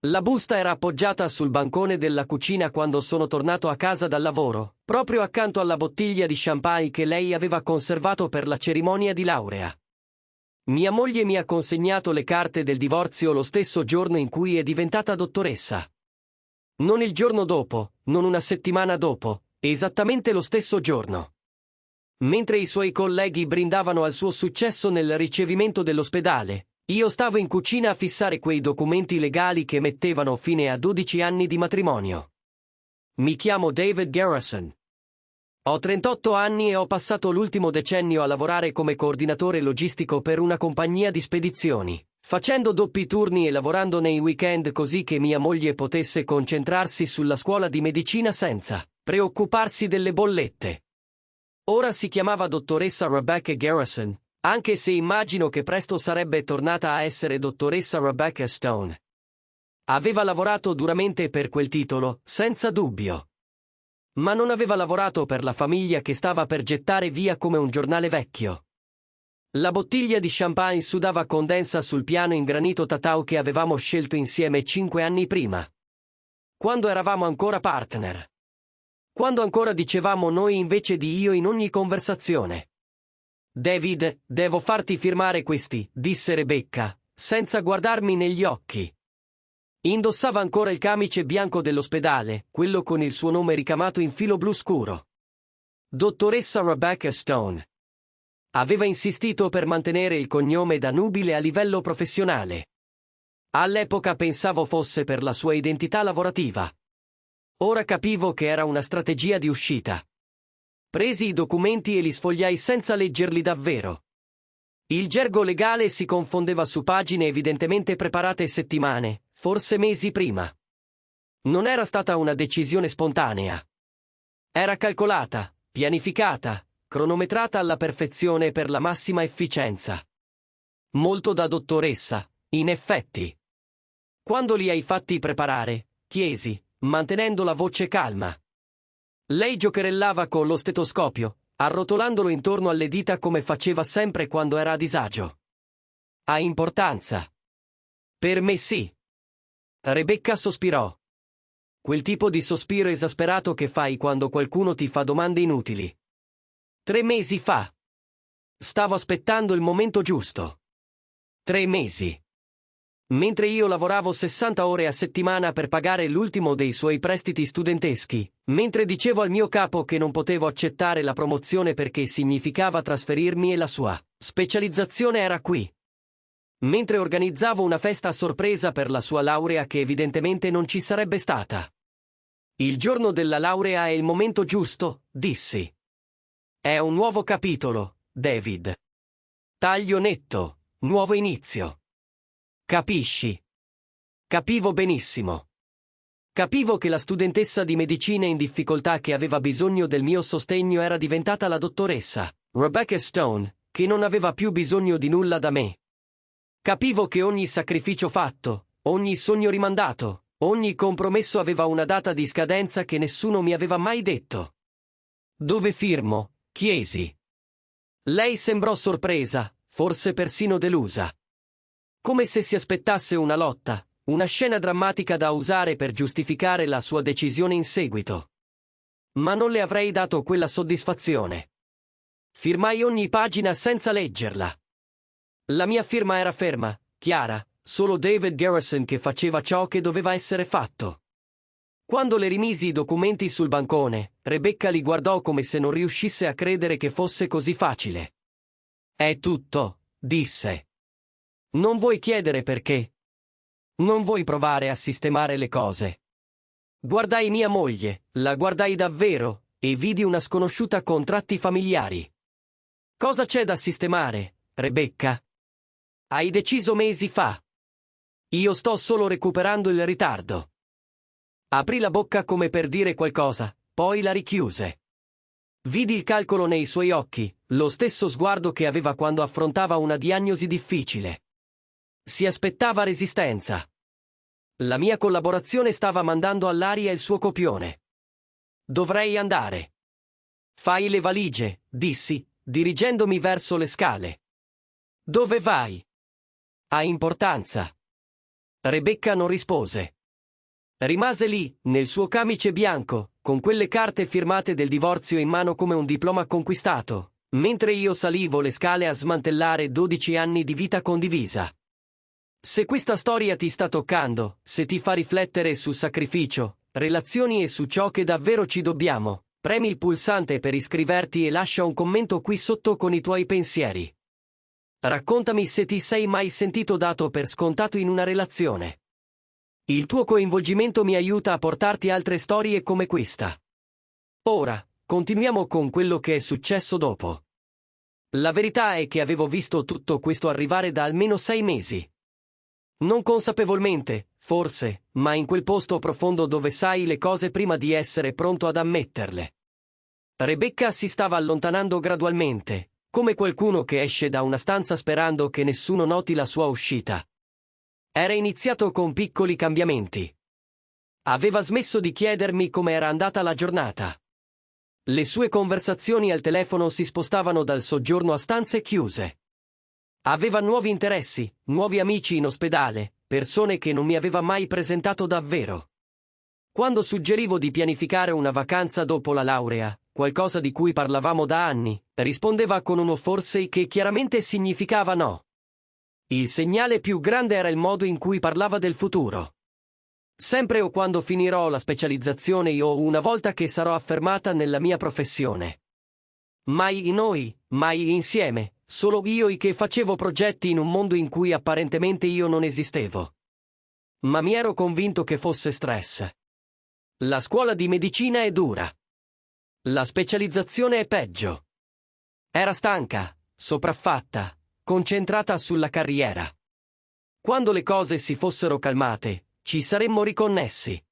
La busta era appoggiata sul bancone della cucina quando sono tornato a casa dal lavoro, proprio accanto alla bottiglia di champagne che lei aveva conservato per la cerimonia di laurea. Mia moglie mi ha consegnato le carte del divorzio lo stesso giorno in cui è diventata dottoressa. Non il giorno dopo, non una settimana dopo, esattamente lo stesso giorno. Mentre i suoi colleghi brindavano al suo successo nel ricevimento dell'ospedale, io stavo in cucina a fissare quei documenti legali che mettevano fine a 12 anni di matrimonio. Mi chiamo David Garrison. Ho 38 anni e ho passato l'ultimo decennio a lavorare come coordinatore logistico per una compagnia di spedizioni, facendo doppi turni e lavorando nei weekend così che mia moglie potesse concentrarsi sulla scuola di medicina senza preoccuparsi delle bollette. Ora si chiamava dottoressa Rebecca Garrison, anche se immagino che presto sarebbe tornata a essere dottoressa Rebecca Stone. Aveva lavorato duramente per quel titolo, senza dubbio. Ma non aveva lavorato per la famiglia che stava per gettare via come un giornale vecchio. La bottiglia di champagne sudava condensa sul piano in granito tatau che avevamo scelto insieme 5 anni prima. Quando eravamo ancora partner. Quando ancora dicevamo noi invece di io in ogni conversazione. David, devo farti firmare questi, disse Rebecca, senza guardarmi negli occhi. Indossava ancora il camice bianco dell'ospedale, quello con il suo nome ricamato in filo blu scuro. Dottoressa Rebecca Stone. Aveva insistito per mantenere il cognome da nubile a livello professionale. All'epoca pensavo fosse per la sua identità lavorativa. Ora capivo che era una strategia di uscita. Presi i documenti e li sfogliai senza leggerli davvero. Il gergo legale si confondeva su pagine evidentemente preparate settimane, forse mesi prima. Non era stata una decisione spontanea. Era calcolata, pianificata, cronometrata alla perfezione per la massima efficienza. Molto da dottoressa, in effetti. Quando li hai fatti preparare? Chiesi, mantenendo la voce calma. Lei giocherellava con lo stetoscopio, arrotolandolo intorno alle dita come faceva sempre quando era a disagio. Ha importanza. Per me sì. Rebecca sospirò. Quel tipo di sospiro esasperato che fai quando qualcuno ti fa domande inutili. 3 mesi fa. Stavo aspettando il momento giusto. 3 mesi. Mentre io lavoravo 60 ore a settimana per pagare l'ultimo dei suoi prestiti studenteschi, mentre dicevo al mio capo che non potevo accettare la promozione perché significava trasferirmi e la sua specializzazione era qui. Mentre organizzavo una festa a sorpresa per la sua laurea che evidentemente non ci sarebbe stata. Il giorno della laurea è il momento giusto, dissi. È un nuovo capitolo, David. Taglio netto, nuovo inizio. Capisci? Capivo benissimo. Capivo che la studentessa di medicina in difficoltà che aveva bisogno del mio sostegno era diventata la dottoressa, Rebecca Stone, che non aveva più bisogno di nulla da me. Capivo che ogni sacrificio fatto, ogni sogno rimandato, ogni compromesso aveva una data di scadenza che nessuno mi aveva mai detto. Dove firmo? Chiesi. Lei sembrò sorpresa, forse persino delusa. Come se si aspettasse una lotta, una scena drammatica da usare per giustificare la sua decisione in seguito. Ma non le avrei dato quella soddisfazione. Firmai ogni pagina senza leggerla. La mia firma era ferma, chiara, solo David Garrison che faceva ciò che doveva essere fatto. Quando le rimisi i documenti sul bancone, Rebecca li guardò come se non riuscisse a credere che fosse così facile. È tutto, disse. Non vuoi chiedere perché? Non vuoi provare a sistemare le cose? Guardai mia moglie, la guardai davvero, e vidi una sconosciuta con tratti familiari. Cosa c'è da sistemare, Rebecca? Hai deciso mesi fa. Io sto solo recuperando il ritardo. Aprì la bocca come per dire qualcosa, poi la richiuse. Vidi il calcolo nei suoi occhi, lo stesso sguardo che aveva quando affrontava una diagnosi difficile. Si aspettava resistenza. La mia collaborazione stava mandando all'aria il suo copione. Dovrei andare. Fai le valigie, dissi, dirigendomi verso le scale. Dove vai? Ha importanza. Rebecca non rispose. Rimase lì, nel suo camice bianco, con quelle carte firmate del divorzio in mano come un diploma conquistato, mentre io salivo le scale a smantellare 12 anni di vita condivisa. Se questa storia ti sta toccando, se ti fa riflettere su sacrificio, relazioni e su ciò che davvero ci dobbiamo, premi il pulsante per iscriverti e lascia un commento qui sotto con i tuoi pensieri. Raccontami se ti sei mai sentito dato per scontato in una relazione. Il tuo coinvolgimento mi aiuta a portarti altre storie come questa. Ora, continuiamo con quello che è successo dopo. La verità è che avevo visto tutto questo arrivare da almeno 6 mesi. Non consapevolmente, forse, ma in quel posto profondo dove sai le cose prima di essere pronto ad ammetterle. Rebecca si stava allontanando gradualmente, come qualcuno che esce da una stanza sperando che nessuno noti la sua uscita. Era iniziato con piccoli cambiamenti. Aveva smesso di chiedermi come era andata la giornata. Le sue conversazioni al telefono si spostavano dal soggiorno a stanze chiuse. Aveva nuovi interessi, nuovi amici in ospedale, persone che non mi aveva mai presentato davvero. Quando suggerivo di pianificare una vacanza dopo la laurea, qualcosa di cui parlavamo da anni, rispondeva con uno forse che chiaramente significava no. Il segnale più grande era il modo in cui parlava del futuro. Sempre o quando finirò la specializzazione o una volta che sarò affermata nella mia professione. Mai noi, mai insieme, solo io che facevo progetti in un mondo in cui apparentemente io non esistevo. Ma mi ero convinto che fosse stress. La scuola di medicina è dura. La specializzazione è peggio. Era stanca, sopraffatta, concentrata sulla carriera. Quando le cose si fossero calmate, ci saremmo riconnessi.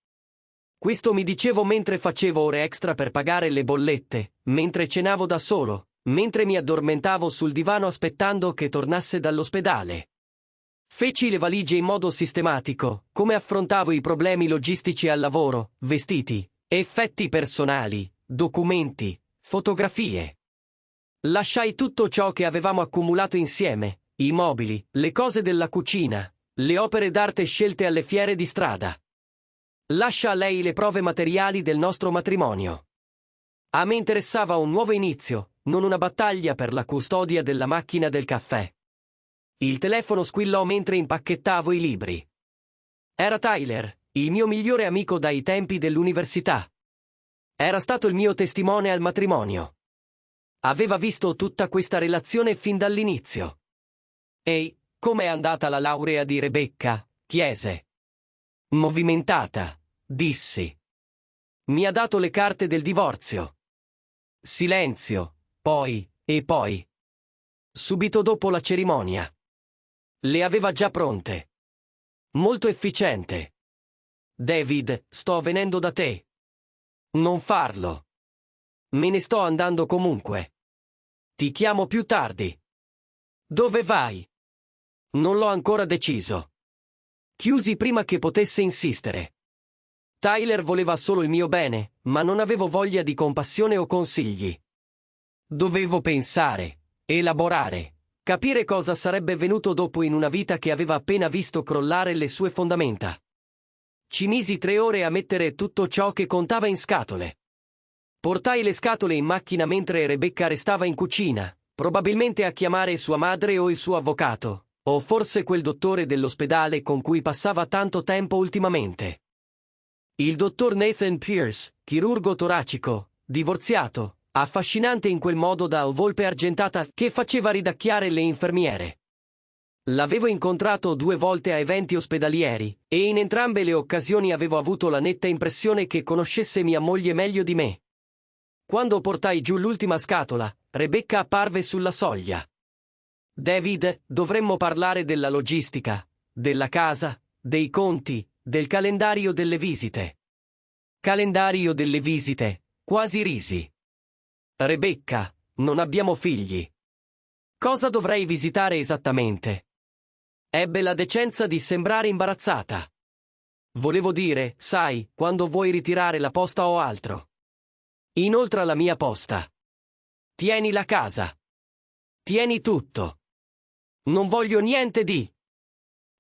Questo mi dicevo mentre facevo ore extra per pagare le bollette, mentre cenavo da solo, mentre mi addormentavo sul divano aspettando che tornasse dall'ospedale. Feci le valigie in modo sistematico, come affrontavo i problemi logistici al lavoro, vestiti, effetti personali, documenti, fotografie. Lasciai tutto ciò che avevamo accumulato insieme, i mobili, le cose della cucina, le opere d'arte scelte alle fiere di strada. Lascia a lei le prove materiali del nostro matrimonio. A me interessava un nuovo inizio, non una battaglia per la custodia della macchina del caffè. Il telefono squillò mentre impacchettavo i libri. Era Tyler, il mio migliore amico dai tempi dell'università. Era stato il mio testimone al matrimonio. Aveva visto tutta questa relazione fin dall'inizio. Ehi, com'è andata la laurea di Rebecca? Chiese. Movimentata, dissi. Mi ha dato le carte del divorzio. Silenzio, poi, e poi. Subito dopo la cerimonia. Le aveva già pronte. Molto efficiente. David, sto venendo da te. Non farlo. Me ne sto andando comunque. Ti chiamo più tardi. Dove vai? Non l'ho ancora deciso. Chiusi prima che potesse insistere. Tyler voleva solo il mio bene, ma non avevo voglia di compassione o consigli. Dovevo pensare, elaborare, capire cosa sarebbe venuto dopo in una vita che aveva appena visto crollare le sue fondamenta. Ci misi 3 ore a mettere tutto ciò che contava in scatole. Portai le scatole in macchina mentre Rebecca restava in cucina, probabilmente a chiamare sua madre o il suo avvocato, o forse quel dottore dell'ospedale con cui passava tanto tempo ultimamente. Il dottor Nathan Pierce, chirurgo toracico, divorziato, affascinante in quel modo da volpe argentata che faceva ridacchiare le infermiere. L'avevo incontrato 2 volte a eventi ospedalieri, e in entrambe le occasioni avevo avuto la netta impressione che conoscesse mia moglie meglio di me. Quando portai giù l'ultima scatola, Rebecca apparve sulla soglia. David, dovremmo parlare della logistica, della casa, dei conti, del calendario delle visite. Calendario delle visite, quasi risi. Rebecca, non abbiamo figli. Cosa dovrei visitare esattamente? Ebbe la decenza di sembrare imbarazzata. Volevo dire, sai, quando vuoi ritirare la posta o altro. Inoltre la mia posta. Tieni la casa. Tieni tutto. Non voglio niente di...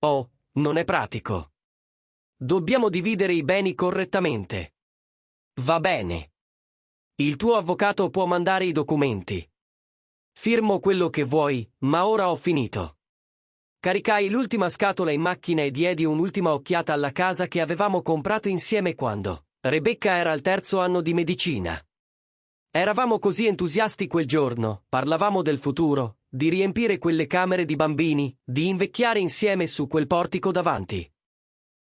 Oh, non è pratico. Dobbiamo dividere i beni correttamente. Va bene. Il tuo avvocato può mandare i documenti. Firmo quello che vuoi, ma ora ho finito. Caricai l'ultima scatola in macchina e diedi un'ultima occhiata alla casa che avevamo comprato insieme quando Rebecca era al 3° anno di medicina. Eravamo così entusiasti quel giorno, parlavamo del futuro, di riempire quelle camere di bambini, di invecchiare insieme su quel portico davanti.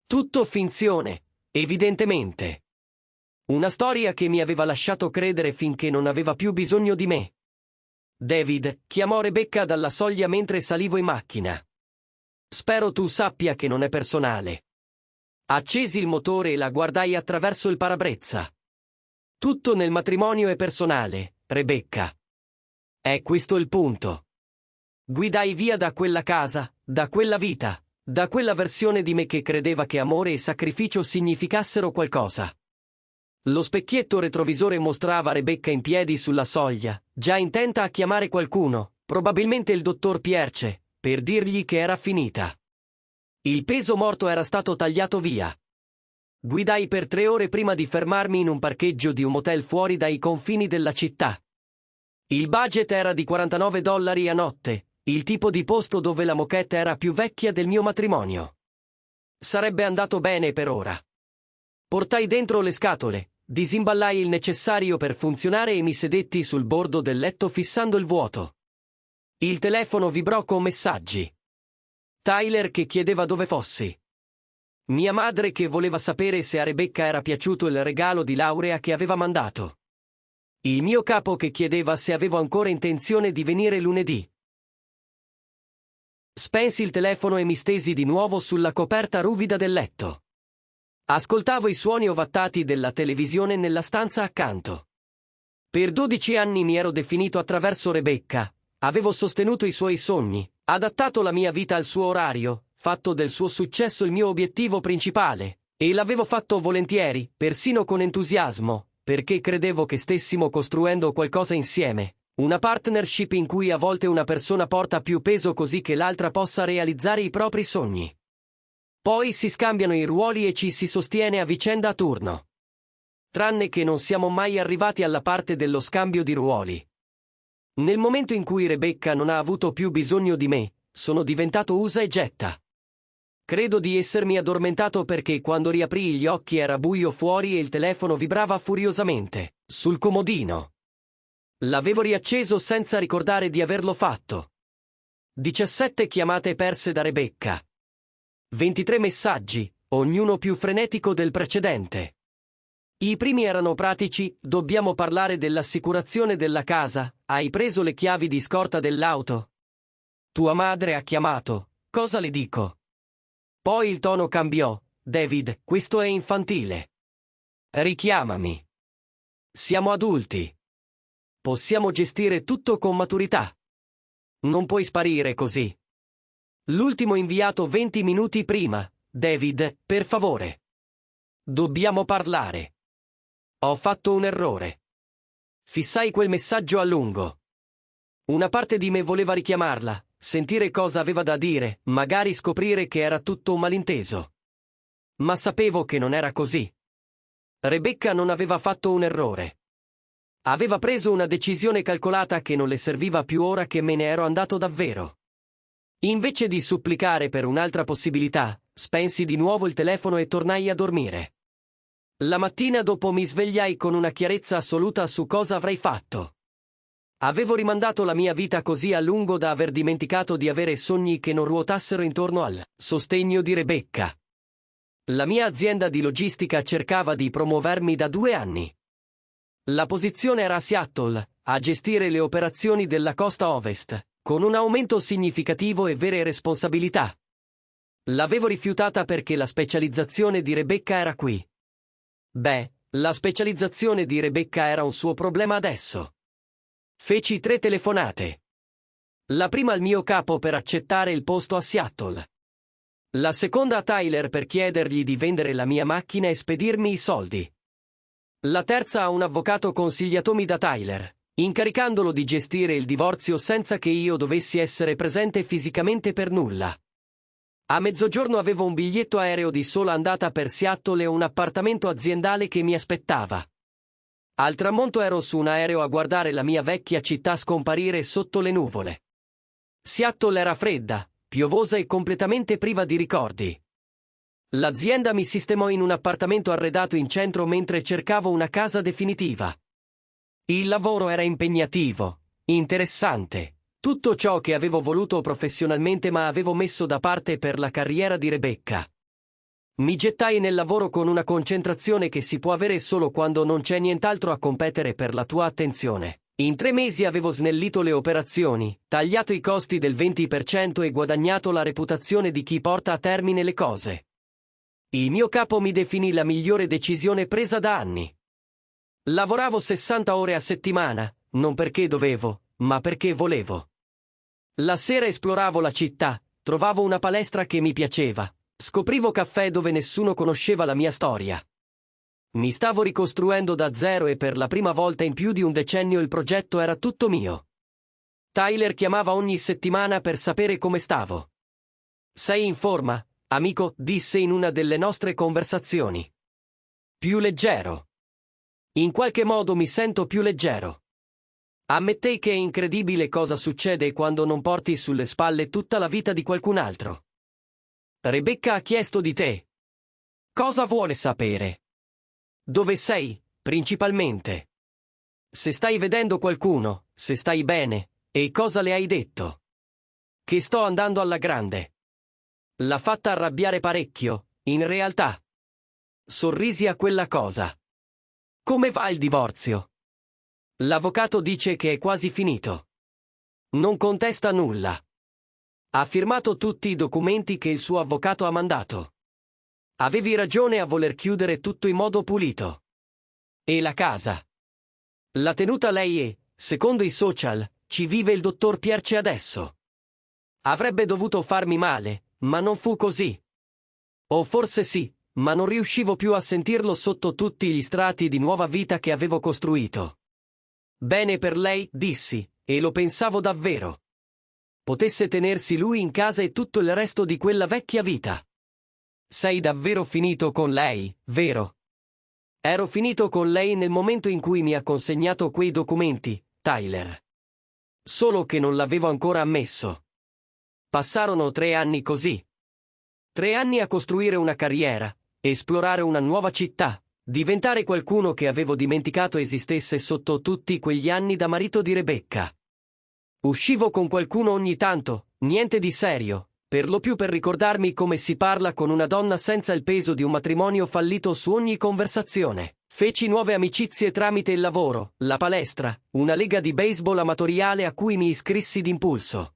Tutto finzione, evidentemente. Una storia che mi aveva lasciato credere finché non aveva più bisogno di me. David chiamò Rebecca dalla soglia mentre salivo in macchina. Spero tu sappia che non è personale. Accesi il motore e la guardai attraverso il parabrezza. Tutto nel matrimonio è personale, Rebecca. È questo il punto. Guidai via da quella casa, da quella vita, da quella versione di me che credeva che amore e sacrificio significassero qualcosa. Lo specchietto retrovisore mostrava Rebecca in piedi sulla soglia, già intenta a chiamare qualcuno, probabilmente il dottor Pierce, per dirgli che era finita. Il peso morto era stato tagliato via. Guidai per 3 ore prima di fermarmi in un parcheggio di un motel fuori dai confini della città. Il budget era di $49 a notte, il tipo di posto dove la moquette era più vecchia del mio matrimonio. Sarebbe andato bene per ora. Portai dentro le scatole, disimballai il necessario per funzionare e mi sedetti sul bordo del letto fissando il vuoto. Il telefono vibrò con messaggi. Tyler che chiedeva dove fossi. Mia madre che voleva sapere se a Rebecca era piaciuto il regalo di laurea che aveva mandato. Il mio capo che chiedeva se avevo ancora intenzione di venire lunedì. Spensi il telefono e mi stesi di nuovo sulla coperta ruvida del letto. Ascoltavo i suoni ovattati della televisione nella stanza accanto. Per 12 anni mi ero definito attraverso Rebecca, avevo sostenuto i suoi sogni, adattato la mia vita al suo orario, fatto del suo successo il mio obiettivo principale, e l'avevo fatto volentieri, persino con entusiasmo, perché credevo che stessimo costruendo qualcosa insieme, una partnership in cui a volte una persona porta più peso così che l'altra possa realizzare i propri sogni. Poi si scambiano i ruoli e ci si sostiene a vicenda a turno. Tranne che non siamo mai arrivati alla parte dello scambio di ruoli. Nel momento in cui Rebecca non ha avuto più bisogno di me, sono diventato usa e getta. Credo di essermi addormentato perché quando riaprii gli occhi era buio fuori e il telefono vibrava furiosamente, sul comodino. L'avevo riacceso senza ricordare di averlo fatto. 17 chiamate perse da Rebecca. 23 messaggi, ognuno più frenetico del precedente. I primi erano pratici, dobbiamo parlare dell'assicurazione della casa, hai preso le chiavi di scorta dell'auto? Tua madre ha chiamato, cosa le dico? Poi il tono cambiò, David, questo è infantile. Richiamami. Siamo adulti. Possiamo gestire tutto con maturità. Non puoi sparire così. L'ultimo inviato 20 minuti prima, David, per favore. Dobbiamo parlare. Ho fatto un errore. Fissai quel messaggio a lungo. Una parte di me voleva richiamarla, sentire cosa aveva da dire, magari scoprire che era tutto un malinteso. Ma sapevo che non era così. Rebecca non aveva fatto un errore. Aveva preso una decisione calcolata che non le serviva più ora che me ne ero andato davvero. Invece di supplicare per un'altra possibilità, spensi di nuovo il telefono e tornai a dormire. La mattina dopo mi svegliai con una chiarezza assoluta su cosa avrei fatto. Avevo rimandato la mia vita così a lungo da aver dimenticato di avere sogni che non ruotassero intorno al sostegno di Rebecca. La mia azienda di logistica cercava di promuovermi da 2 anni. La posizione era a Seattle, a gestire le operazioni della costa ovest, con un aumento significativo e vere responsabilità. L'avevo rifiutata perché la specializzazione di Rebecca era qui. Beh, la specializzazione di Rebecca era un suo problema adesso. Feci 3 telefonate. La prima al mio capo per accettare il posto a Seattle. La seconda a Tyler per chiedergli di vendere la mia macchina e spedirmi i soldi. La terza a un avvocato consigliatomi da Tyler, incaricandolo di gestire il divorzio senza che io dovessi essere presente fisicamente per nulla. A mezzogiorno avevo un biglietto aereo di sola andata per Seattle e un appartamento aziendale che mi aspettava. Al tramonto ero su un aereo a guardare la mia vecchia città scomparire sotto le nuvole. Seattle era fredda, piovosa e completamente priva di ricordi. L'azienda mi sistemò in un appartamento arredato in centro mentre cercavo una casa definitiva. Il lavoro era impegnativo, interessante. Tutto ciò che avevo voluto professionalmente ma avevo messo da parte per la carriera di Rebecca. Mi gettai nel lavoro con una concentrazione che si può avere solo quando non c'è nient'altro a competere per la tua attenzione. In 3 mesi avevo snellito le operazioni, tagliato i costi del 20% e guadagnato la reputazione di chi porta a termine le cose. Il mio capo mi definì la migliore decisione presa da anni. Lavoravo 60 ore a settimana, non perché dovevo, ma perché volevo. La sera esploravo la città, trovavo una palestra che mi piaceva, scoprivo caffè dove nessuno conosceva la mia storia. Mi stavo ricostruendo da zero e per la prima volta in più di un decennio il progetto era tutto mio. Tyler chiamava ogni settimana per sapere come stavo. Sei in forma, amico, disse in una delle nostre conversazioni. Più leggero. In qualche modo mi sento più leggero. Ammettei che è incredibile cosa succede quando non porti sulle spalle tutta la vita di qualcun altro. Rebecca ha chiesto di te. Cosa vuole sapere? Dove sei, principalmente? Se stai vedendo qualcuno, se stai bene, e cosa le hai detto? Che sto andando alla grande. L'ha fatta arrabbiare parecchio, in realtà. Sorrisi a quella cosa. Come va il divorzio? L'avvocato dice che è quasi finito. Non contesta nulla. Ha firmato tutti i documenti che il suo avvocato ha mandato. Avevi ragione a voler chiudere tutto in modo pulito. E la casa? L'ha tenuta lei e, secondo i social, ci vive il dottor Pierce adesso. Avrebbe dovuto farmi male, ma non fu così. O forse sì, ma non riuscivo più a sentirlo sotto tutti gli strati di nuova vita che avevo costruito. Bene per lei, dissi, e lo pensavo davvero. Potesse tenersi lui in casa e tutto il resto di quella vecchia vita. Sei davvero finito con lei, vero? Ero finito con lei nel momento in cui mi ha consegnato quei documenti, Tyler. Solo che non l'avevo ancora ammesso. Passarono 3 anni così. 3 anni a costruire una carriera, esplorare una nuova città, diventare qualcuno che avevo dimenticato esistesse sotto tutti quegli anni da marito di Rebecca. Uscivo con qualcuno ogni tanto, niente di serio, per lo più per ricordarmi come si parla con una donna senza il peso di un matrimonio fallito su ogni conversazione. Feci nuove amicizie tramite il lavoro, la palestra, una lega di baseball amatoriale a cui mi iscrissi d'impulso.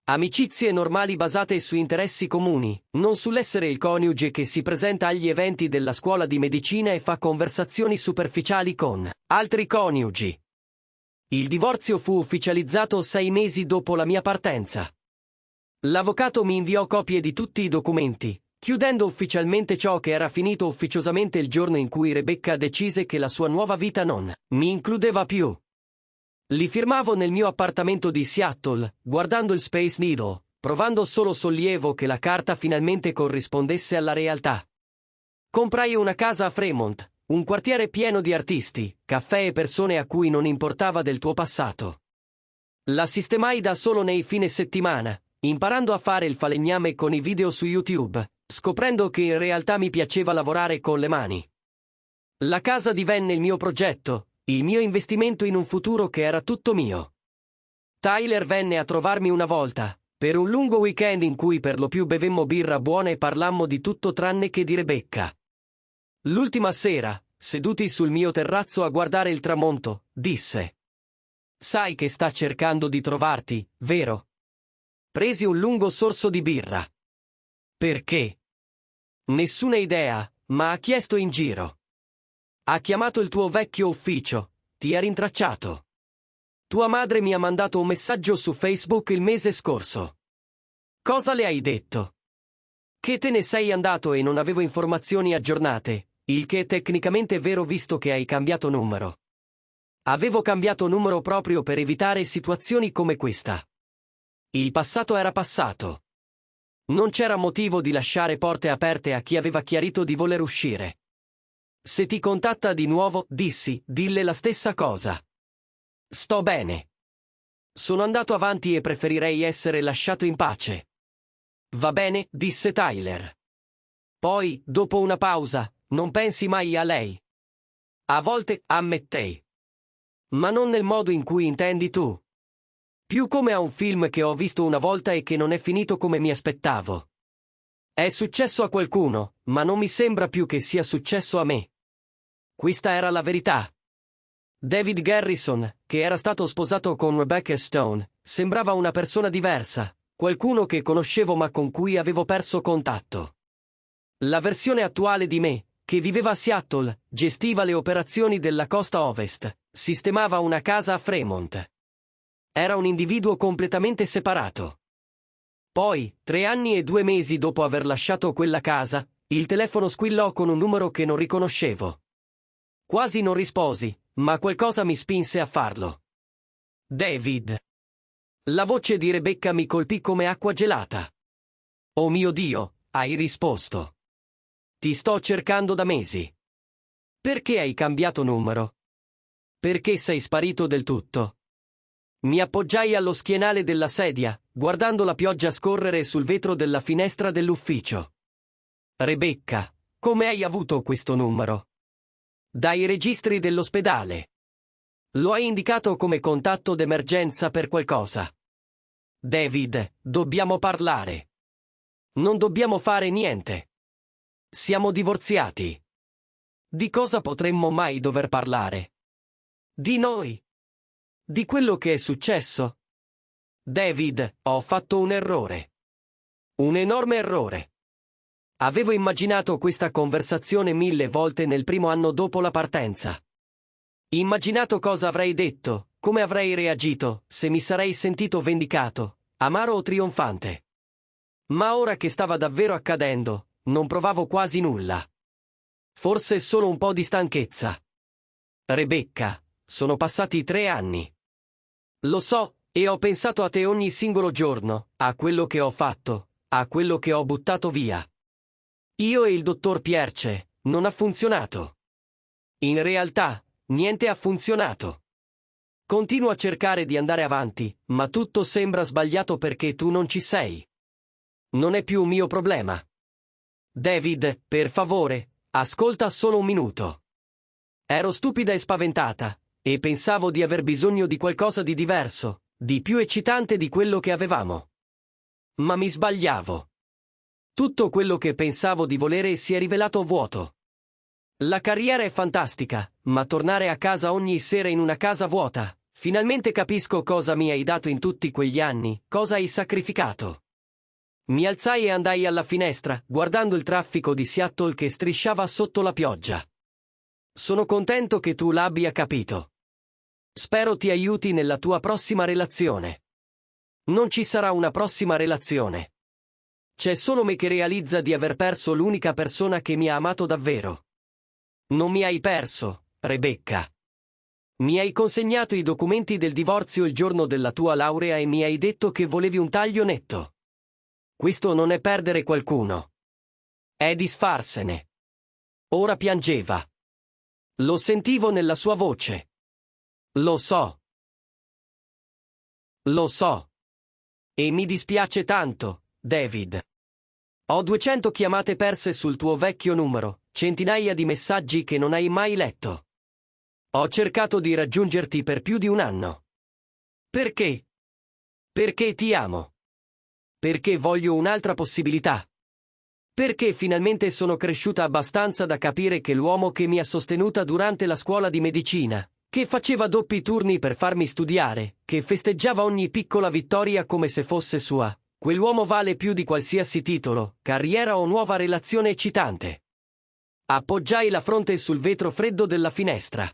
Amicizie normali basate su interessi comuni, non sull'essere il coniuge che si presenta agli eventi della scuola di medicina e fa conversazioni superficiali con altri coniugi. Il divorzio fu ufficializzato 6 mesi dopo la mia partenza. L'avvocato mi inviò copie di tutti i documenti, chiudendo ufficialmente ciò che era finito ufficiosamente il giorno in cui Rebecca decise che la sua nuova vita non mi includeva più. Li firmavo nel mio appartamento di Seattle, guardando il Space Needle, provando solo sollievo che la carta finalmente corrispondesse alla realtà. Comprai una casa a Fremont, un quartiere pieno di artisti, caffè e persone a cui non importava del tuo passato. La sistemai da solo nei fine settimana, imparando a fare il falegname con i video su YouTube, scoprendo che in realtà mi piaceva lavorare con le mani. La casa divenne il mio progetto, il mio investimento in un futuro che era tutto mio. Tyler venne a trovarmi una volta, per un lungo weekend in cui per lo più bevemmo birra buona e parlammo di tutto tranne che di Rebecca. L'ultima sera, seduti sul mio terrazzo a guardare il tramonto, disse: Sai che sta cercando di trovarti, vero? Presi un lungo sorso di birra. Perché? Nessuna idea, ma ha chiesto in giro. Ha chiamato il tuo vecchio ufficio, ti ha rintracciato. Tua madre mi ha mandato un messaggio su Facebook il mese scorso. Cosa le hai detto? Che te ne sei andato e non avevo informazioni aggiornate, il che è tecnicamente vero visto che hai cambiato numero. Avevo cambiato numero proprio per evitare situazioni come questa. Il passato era passato. Non c'era motivo di lasciare porte aperte a chi aveva chiarito di voler uscire. Se ti contatta di nuovo, dissi, dille la stessa cosa. Sto bene. Sono andato avanti e preferirei essere lasciato in pace. Va bene, disse Tyler. Poi, dopo una pausa, non pensi mai a lei? A volte, ammettei. Ma non nel modo in cui intendi tu. Più come a un film che ho visto una volta e che non è finito come mi aspettavo. È successo a qualcuno, ma non mi sembra più che sia successo a me. Questa era la verità. David Garrison, che era stato sposato con Rebecca Stone, sembrava una persona diversa, qualcuno che conoscevo ma con cui avevo perso contatto. La versione attuale di me, che viveva a Seattle, gestiva le operazioni della costa ovest, sistemava una casa a Fremont. Era un individuo completamente separato. Poi, 3 anni e 2 mesi dopo aver lasciato quella casa, il telefono squillò con un numero che non riconoscevo. Quasi non risposi, ma qualcosa mi spinse a farlo. David. La voce di Rebecca mi colpì come acqua gelata. Oh mio Dio, hai risposto. Ti sto cercando da mesi. Perché hai cambiato numero? Perché sei sparito del tutto? Mi appoggiai allo schienale della sedia, guardando la pioggia scorrere sul vetro della finestra dell'ufficio. Rebecca, come hai avuto questo numero? Dai registri dell'ospedale. Lo hai indicato come contatto d'emergenza per qualcosa. David, dobbiamo parlare. Non dobbiamo fare niente. Siamo divorziati. Di cosa potremmo mai dover parlare? Di noi. Di quello che è successo? David, ho fatto un errore. Un enorme errore. Avevo immaginato questa conversazione 1000 volte nel primo anno dopo la partenza. Immaginato cosa avrei detto, come avrei reagito, se mi sarei sentito vendicato, amaro o trionfante. Ma ora che stava davvero accadendo, non provavo quasi nulla. Forse solo un po' di stanchezza. Rebecca, sono passati 3 anni. Lo so, e ho pensato a te ogni singolo giorno, a quello che ho fatto, a quello che ho buttato via. Io e il dottor Pierce, non ha funzionato. In realtà, niente ha funzionato. Continuo a cercare di andare avanti, ma tutto sembra sbagliato perché tu non ci sei. Non è più un mio problema. David, per favore, ascolta solo un minuto. Ero stupida e spaventata, e pensavo di aver bisogno di qualcosa di diverso, di più eccitante di quello che avevamo. Ma mi sbagliavo. Tutto quello che pensavo di volere si è rivelato vuoto. La carriera è fantastica, ma tornare a casa ogni sera in una casa vuota, finalmente capisco cosa mi hai dato in tutti quegli anni, cosa hai sacrificato. Mi alzai e andai alla finestra, guardando il traffico di Seattle che strisciava sotto la pioggia. Sono contento che tu l'abbia capito. Spero ti aiuti nella tua prossima relazione. Non ci sarà una prossima relazione. C'è solo me che realizza di aver perso l'unica persona che mi ha amato davvero. Non mi hai perso, Rebecca. Mi hai consegnato i documenti del divorzio il giorno della tua laurea e mi hai detto che volevi un taglio netto. Questo non è perdere qualcuno. È disfarsene. Ora piangeva. Lo sentivo nella sua voce. Lo so. Lo so. E mi dispiace tanto, David. Ho 200 chiamate perse sul tuo vecchio numero, centinaia di messaggi che non hai mai letto. Ho cercato di raggiungerti per più di un anno. Perché? Perché ti amo. Perché voglio un'altra possibilità. Perché finalmente sono cresciuta abbastanza da capire che l'uomo che mi ha sostenuta durante la scuola di medicina, che faceva doppi turni per farmi studiare, che festeggiava ogni piccola vittoria come se fosse sua, quell'uomo vale più di qualsiasi titolo, carriera o nuova relazione eccitante. Appoggiai la fronte sul vetro freddo della finestra.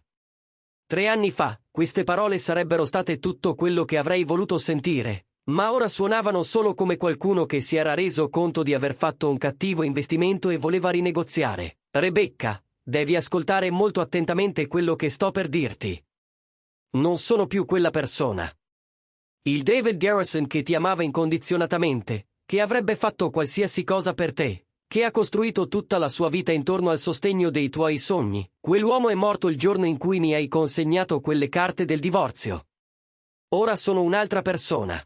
3 anni fa, queste parole sarebbero state tutto quello che avrei voluto sentire, ma ora suonavano solo come qualcuno che si era reso conto di aver fatto un cattivo investimento e voleva rinegoziare. Rebecca, devi ascoltare molto attentamente quello che sto per dirti. Non sono più quella persona. Il David Garrison che ti amava incondizionatamente, che avrebbe fatto qualsiasi cosa per te, che ha costruito tutta la sua vita intorno al sostegno dei tuoi sogni. Quell'uomo è morto il giorno in cui mi hai consegnato quelle carte del divorzio. Ora sono un'altra persona.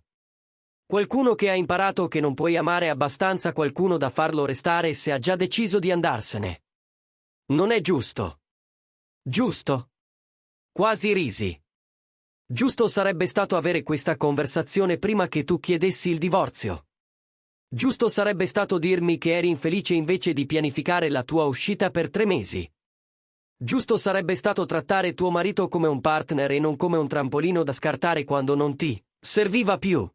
Qualcuno che ha imparato che non puoi amare abbastanza qualcuno da farlo restare se ha già deciso di andarsene. Non è giusto. Giusto? Quasi risi. Giusto sarebbe stato avere questa conversazione prima che tu chiedessi il divorzio. Giusto sarebbe stato dirmi che eri infelice invece di pianificare la tua uscita per 3 mesi. Giusto sarebbe stato trattare tuo marito come un partner e non come un trampolino da scartare quando non ti serviva più.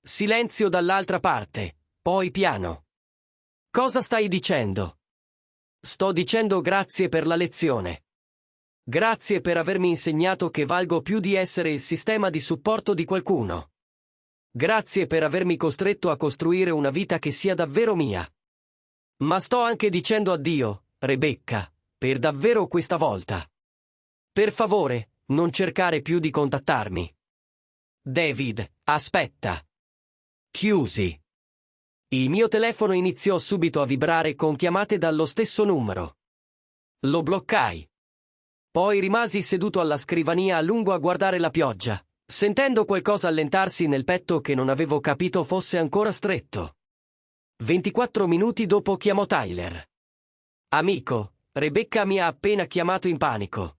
Silenzio dall'altra parte, poi piano. Cosa stai dicendo? Sto dicendo grazie per la lezione. Grazie per avermi insegnato che valgo più di essere il sistema di supporto di qualcuno. Grazie per avermi costretto a costruire una vita che sia davvero mia. Ma sto anche dicendo addio, Rebecca, per davvero questa volta. Per favore, non cercare più di contattarmi. David, aspetta. Chiusi. Il mio telefono iniziò subito a vibrare con chiamate dallo stesso numero. Lo bloccai. Poi rimasi seduto alla scrivania a lungo a guardare la pioggia, sentendo qualcosa allentarsi nel petto che non avevo capito fosse ancora stretto. 24 minuti dopo chiamò Tyler. Amico, Rebecca mi ha appena chiamato in panico.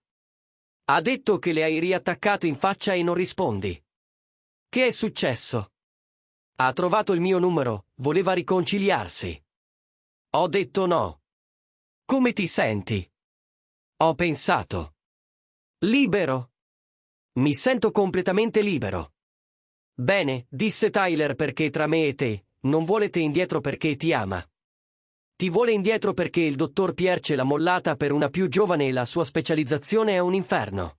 Ha detto che le hai riattaccato in faccia e non rispondi. Che è successo? Ha trovato il mio numero, voleva riconciliarsi. Ho detto no. Come ti senti? Ho pensato. Libero. Mi sento completamente libero. Bene, disse Tyler, perché tra me e te, non vuole te indietro perché ti ama. Ti vuole indietro perché il dottor Pierre ce l'ha mollata per una più giovane e la sua specializzazione è un inferno.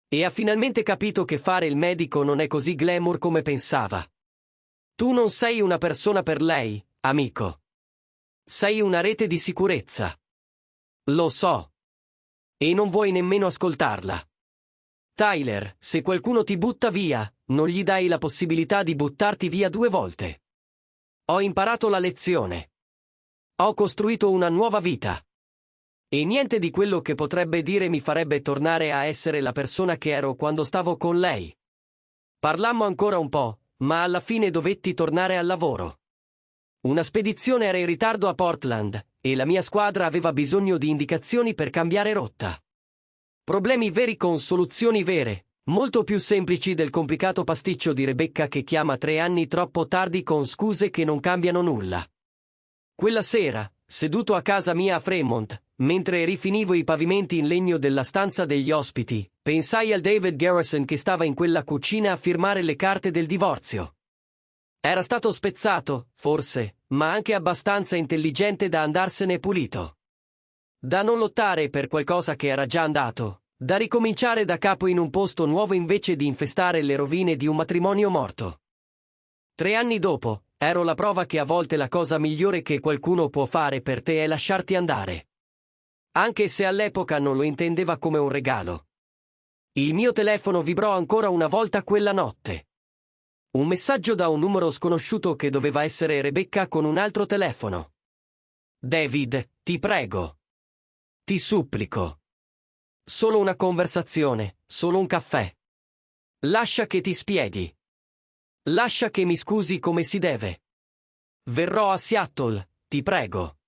E ha finalmente capito che fare il medico non è così glamour come pensava. Tu non sei una persona per lei, amico. Sei una rete di sicurezza. Lo so. E non vuoi nemmeno ascoltarla. Tyler, se qualcuno ti butta via, non gli dai la possibilità di buttarti via 2 volte. Ho imparato la lezione. Ho costruito una nuova vita. E niente di quello che potrebbe dire mi farebbe tornare a essere la persona che ero quando stavo con lei. Parlammo ancora un po', ma alla fine dovetti tornare al lavoro. Una spedizione era in ritardo a Portland, e la mia squadra aveva bisogno di indicazioni per cambiare rotta. Problemi veri con soluzioni vere, molto più semplici del complicato pasticcio di Rebecca che chiama 3 anni troppo tardi con scuse che non cambiano nulla. Quella sera, seduto a casa mia a Fremont, mentre rifinivo i pavimenti in legno della stanza degli ospiti, pensai al David Garrison che stava in quella cucina a firmare le carte del divorzio. Era stato spezzato, forse, ma anche abbastanza intelligente da andarsene pulito. Da non lottare per qualcosa che era già andato, da ricominciare da capo in un posto nuovo invece di infestare le rovine di un matrimonio morto. 3 anni dopo, ero la prova che a volte la cosa migliore che qualcuno può fare per te è lasciarti andare. Anche se all'epoca non lo intendeva come un regalo. Il mio telefono vibrò ancora una volta quella notte. Un messaggio da un numero sconosciuto che doveva essere Rebecca con un altro telefono. David, ti prego. Ti supplico. Solo una conversazione, solo un caffè. Lascia che ti spieghi. Lascia che mi scusi come si deve. Verrò a Seattle, ti prego.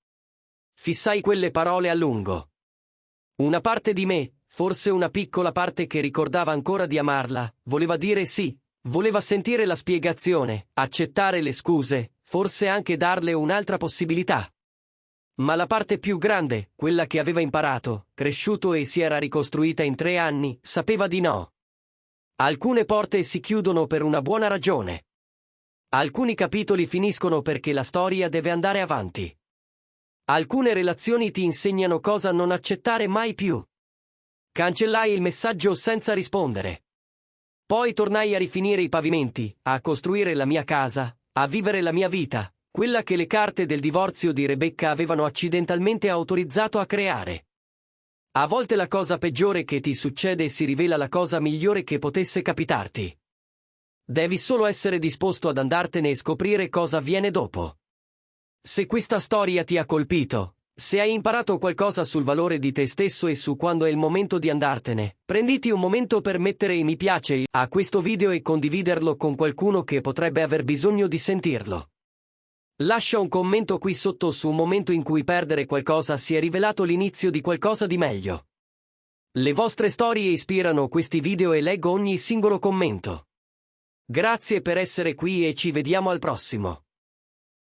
Fissai quelle parole a lungo. Una parte di me, forse una piccola parte che ricordava ancora di amarla, voleva dire sì, voleva sentire la spiegazione, accettare le scuse, forse anche darle un'altra possibilità. Ma la parte più grande, quella che aveva imparato, cresciuto e si era ricostruita in 3 anni, sapeva di no. Alcune porte si chiudono per una buona ragione. Alcuni capitoli finiscono perché la storia deve andare avanti. Alcune relazioni ti insegnano cosa non accettare mai più. Cancellai il messaggio senza rispondere. Poi tornai a rifinire i pavimenti, a costruire la mia casa, a vivere la mia vita, quella che le carte del divorzio di Rebecca avevano accidentalmente autorizzato a creare. A volte la cosa peggiore che ti succede si rivela la cosa migliore che potesse capitarti. Devi solo essere disposto ad andartene e scoprire cosa avviene dopo. Se questa storia ti ha colpito, se hai imparato qualcosa sul valore di te stesso e su quando è il momento di andartene, prenditi un momento per mettere i mi piace a questo video e condividerlo con qualcuno che potrebbe aver bisogno di sentirlo. Lascia un commento qui sotto su un momento in cui perdere qualcosa si è rivelato l'inizio di qualcosa di meglio. Le vostre storie ispirano questi video e leggo ogni singolo commento. Grazie per essere qui e ci vediamo al prossimo.